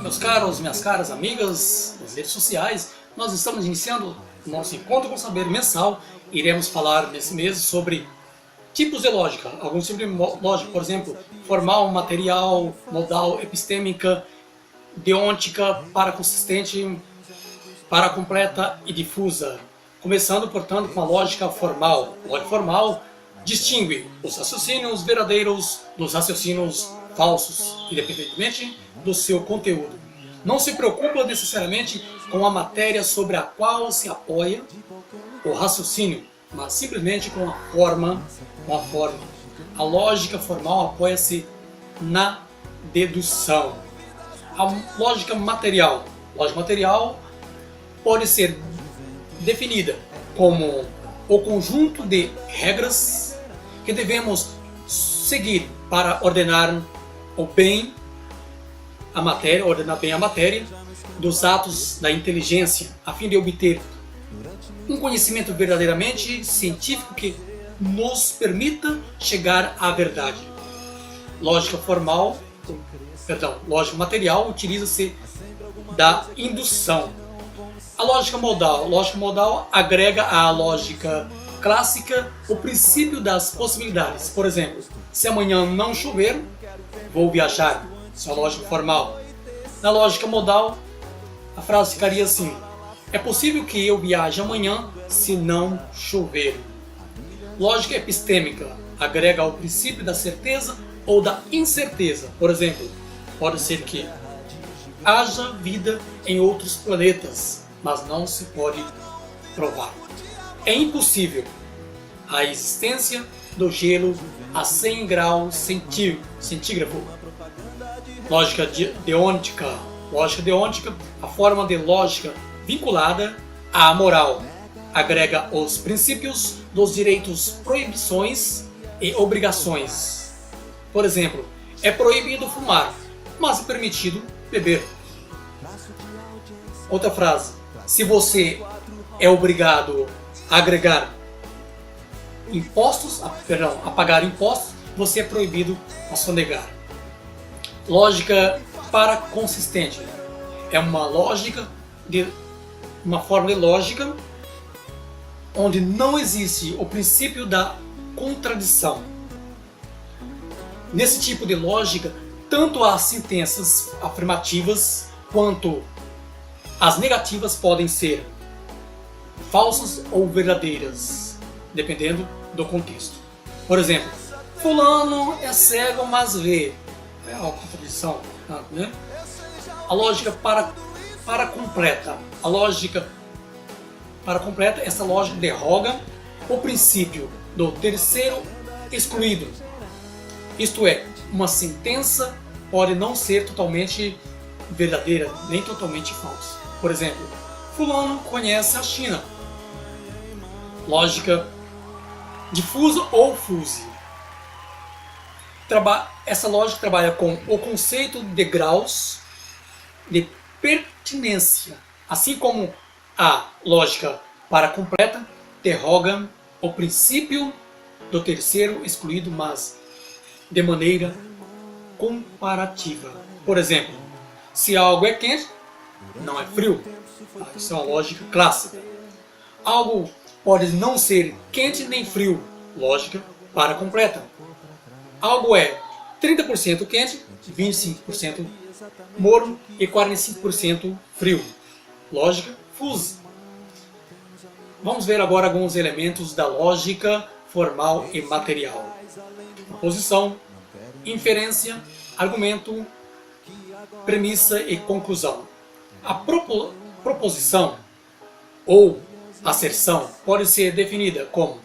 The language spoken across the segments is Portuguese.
Meus caros, minhas caras amigas das redes sociais, nós estamos iniciando o nosso Encontro com Saber mensal. Iremos falar nesse mês sobre tipos de lógica. Alguns tipos de lógica, por exemplo, formal, material, modal, epistêmica, deôntica, paraconsistente, paracompleta e difusa. Começando, portanto, com a lógica formal. A lógica formal distingue os raciocínios verdadeiros dos raciocínios falsos, independentemente do seu conteúdo. Não se preocupa necessariamente com a matéria sobre a qual se apoia o raciocínio, mas simplesmente com a forma. A lógica formal apoia-se na dedução. A lógica material. A lógica material pode ser definida como o conjunto de regras que devemos seguir para ordenar bem a matéria dos atos da inteligência, a fim de obter um conhecimento verdadeiramente científico que nos permita chegar à verdade. Lógica material utiliza-se da indução. A lógica modal agrega à lógica clássica o princípio das possibilidades. Por exemplo, se amanhã não chover, vou viajar. Isso é a lógica formal. Na lógica modal, a frase ficaria assim: é possível que eu viaje amanhã se não chover. Lógica epistêmica agrega ao princípio da certeza ou da incerteza. Por exemplo, pode ser que haja vida em outros planetas, mas não se pode provar. É impossível a existência do gelo a 100 graus centígrado. Lógica deôntica. Lógica deôntica, a forma de lógica vinculada à moral. Agrega os princípios dos direitos, proibições e obrigações. Por exemplo, é proibido fumar, mas é permitido beber. Outra frase: se você é obrigado a pagar impostos, você é proibido a sonegar. Lógica paraconsistente é uma forma de lógica onde não existe o princípio da contradição. Nesse tipo de lógica, tanto as sentenças afirmativas quanto as negativas podem ser falsas ou verdadeiras, dependendo do contexto. Por exemplo, fulano é cego, mas vê. É uma contradição, né? A lógica paracompleta. A lógica paracompleta, essa lógica derroga o princípio do terceiro excluído. Isto é, uma sentença pode não ser totalmente verdadeira, nem totalmente falsa. Por exemplo, fulano conhece a China. Lógica difusa ou fuse. Essa lógica trabalha com o conceito de graus de pertinência, assim como a lógica paracompleta derroga o princípio do terceiro excluído, mas de maneira comparativa. Por exemplo, se algo é quente, não é frio. Isso é uma lógica clássica. Algo pode não ser quente nem frio. Lógica paracompleta. Algo é 30% quente, 25% morno e 45% frio. Lógica fuse. Vamos ver agora alguns elementos da lógica formal e material. Proposição, inferência, argumento, premissa e conclusão. A proposição ou asserção pode ser definida como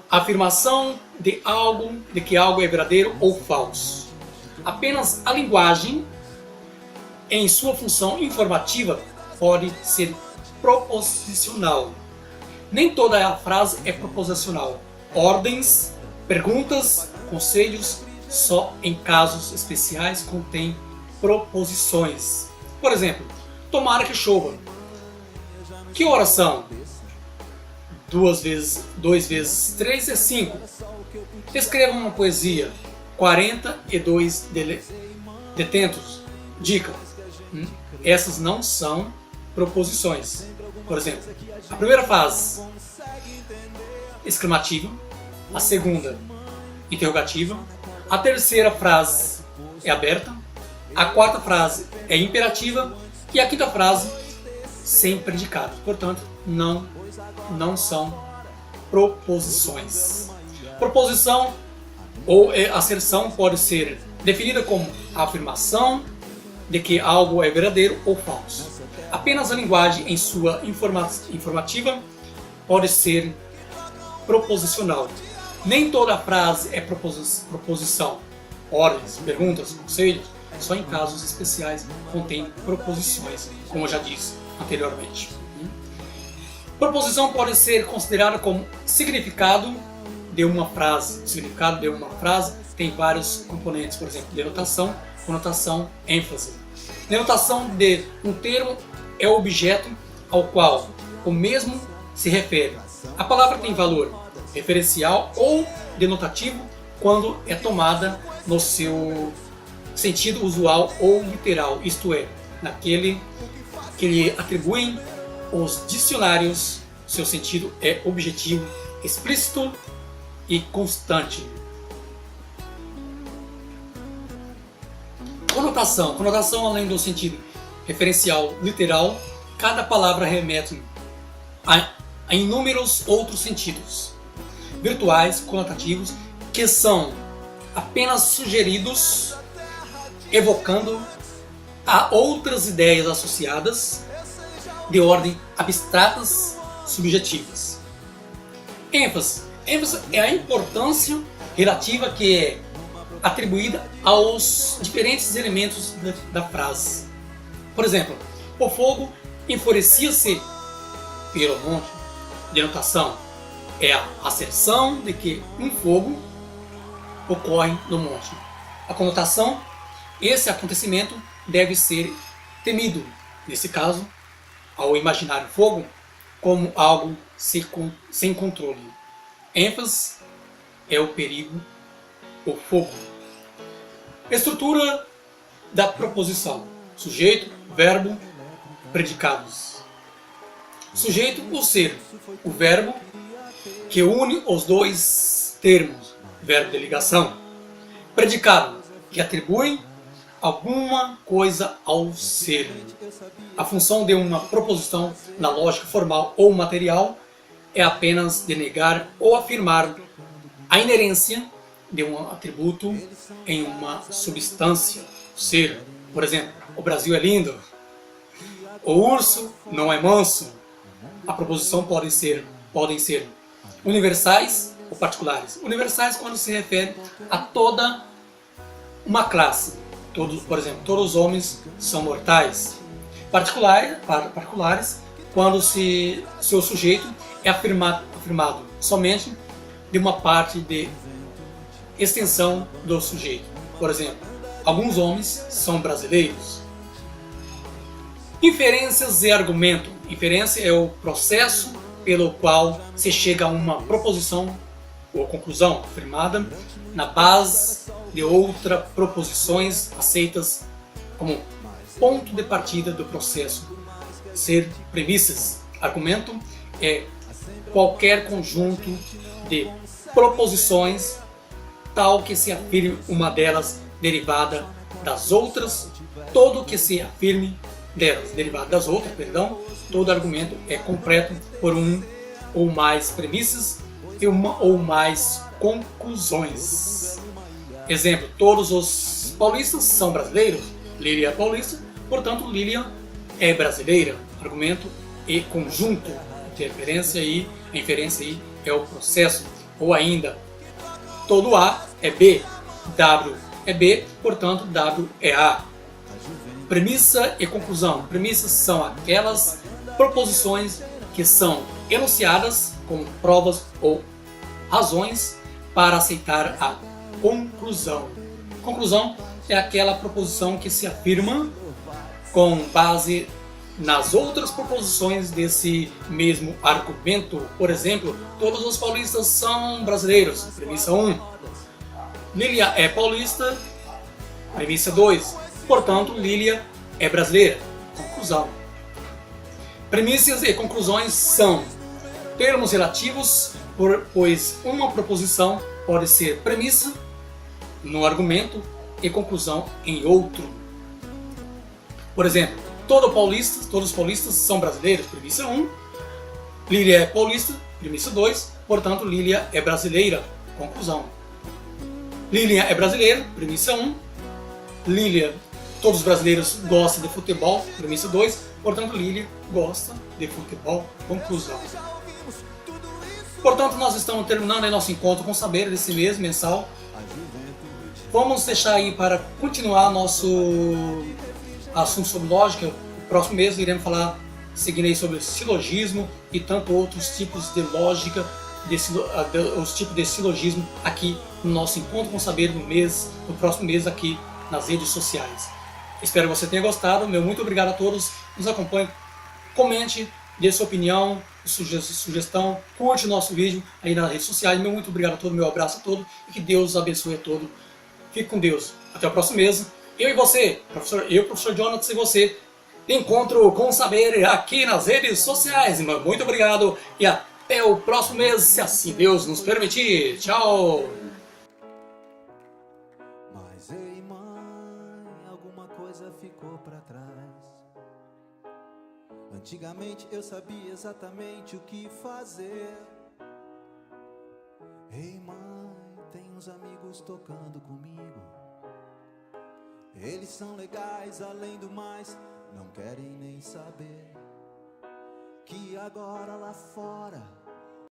afirmação de que algo é verdadeiro ou falso. Apenas a linguagem, em sua função informativa, pode ser proposicional. Nem toda a frase é proposicional. Ordens, perguntas, conselhos, só em casos especiais contém proposições. Por exemplo, tomara que chova. Que horas são? 2 vezes 3 é 5. Escreva uma poesia. 42 detentos. Dica. Essas não são proposições. Por exemplo, a primeira frase, exclamativa. A segunda, interrogativa. A terceira frase é aberta. A quarta frase é imperativa. E a quinta frase, sem predicado. Portanto, não são proposições. Proposição ou asserção pode ser definida como a afirmação de que algo é verdadeiro ou falso. Apenas a linguagem em sua informativa pode ser proposicional. Nem toda frase é proposição. Ordens, perguntas, conselhos, só em casos especiais contém proposições, como eu já disse anteriormente. Proposição pode ser considerada como significado de uma frase. O significado de uma frase tem vários componentes, por exemplo, denotação, conotação, ênfase. Denotação de um termo é o objeto ao qual o mesmo se refere. A palavra tem valor referencial ou denotativo quando é tomada no seu sentido usual ou literal, isto é, naquele que lhe atribuem os dicionários. Seu sentido é objetivo, explícito e constante. Conotação. Conotação, além do sentido referencial literal, cada palavra remete a inúmeros outros sentidos virtuais, conotativos, que são apenas sugeridos, evocando a outras ideias associadas de ordem abstratas, subjetivas. ênfase. ênfase é a importância relativa que é atribuída aos diferentes elementos da frase. Por exemplo, o fogo enfurecia-se pelo monte. Denotação é a asserção de que um fogo ocorre no monte. A conotação, esse acontecimento deve ser temido, nesse caso, ao imaginar o fogo como algo sem controle. ênfase é o perigo, o fogo. Estrutura da proposição: sujeito, verbo, predicados. Sujeito, o ser, o verbo que une os dois termos, verbo de ligação. Predicado, que atribui alguma coisa ao ser. A função de uma proposição na lógica formal ou material é apenas de negar ou afirmar a inerência de um atributo em uma substância, ser. Por exemplo, o Brasil é lindo. O urso não é manso. A proposição podem ser universais ou particulares. Universais quando se refere a toda uma classe. Por exemplo, todos os homens são mortais. Particulares quando seu sujeito é afirmado somente de uma parte de extensão do sujeito. Por exemplo, alguns homens são brasileiros. Inferências e argumento. Inferência é o processo pelo qual se chega a uma proposição ou conclusão afirmada na base de outras proposições aceitas como ponto de partida do processo. Ser premissas. Argumento é qualquer conjunto de proposições tal que se afirme uma delas derivada das outras, todo que se afirme delas derivada das outras, todo argumento é completo por um ou mais premissas e uma ou mais conclusões. Exemplo, todos os paulistas são brasileiros. Lília é paulista, portanto Lília é brasileira. Argumento e conjunto. A inferência aí é o processo. Ou ainda, todo A é B, W é B, portanto W é A. Premissa e conclusão. Premissas são aquelas proposições que são enunciadas como provas ou razões para aceitar a conclusão. Conclusão é aquela proposição que se afirma com base nas outras proposições desse mesmo argumento. Por exemplo, todos os paulistas são brasileiros. Premissa 1. Lília é paulista. Premissa 2. Portanto, Lília é brasileira. Conclusão. Premissas e conclusões são termos relativos, pois uma proposição pode ser premissa no argumento e conclusão em outro. Por exemplo, todos os paulistas são brasileiros. Premissa 1. Lília é paulista. Premissa 2. Portanto, Lília é brasileira. Conclusão. Lília é brasileira. Premissa 1. Lília, todos os brasileiros gostam de futebol. Premissa 2. Portanto, Lília gosta de futebol. Conclusão. Portanto, nós estamos terminando aí nosso encontro com saber desse mês mensal. Vamos deixar aí para continuar nosso assunto sobre lógica. No próximo mês iremos falar, seguindo aí, sobre silogismo e tanto outros tipos de lógica, os tipos de silogismo aqui no nosso encontro com saber no próximo mês aqui nas redes sociais. Espero que você tenha gostado. Meu muito obrigado a todos. Nos acompanhe, comente, dê sua opinião, sugestão, curte o nosso vídeo aí nas redes sociais. Meu muito obrigado a todos, meu abraço a todos e que Deus abençoe a todos. Fique com Deus. Até o próximo mês. Eu e você, professor Jonathan e você, encontro com saber aqui nas redes sociais. Muito obrigado e até o próximo mês, se assim Deus nos permitir. Tchau! Mas ei, mãe, alguma coisa ficou pra trás. Antigamente eu sabia exatamente o que fazer. Ei, mãe, tem uns amigos tocando comigo. Eles são legais, além do mais, não querem nem saber que agora lá fora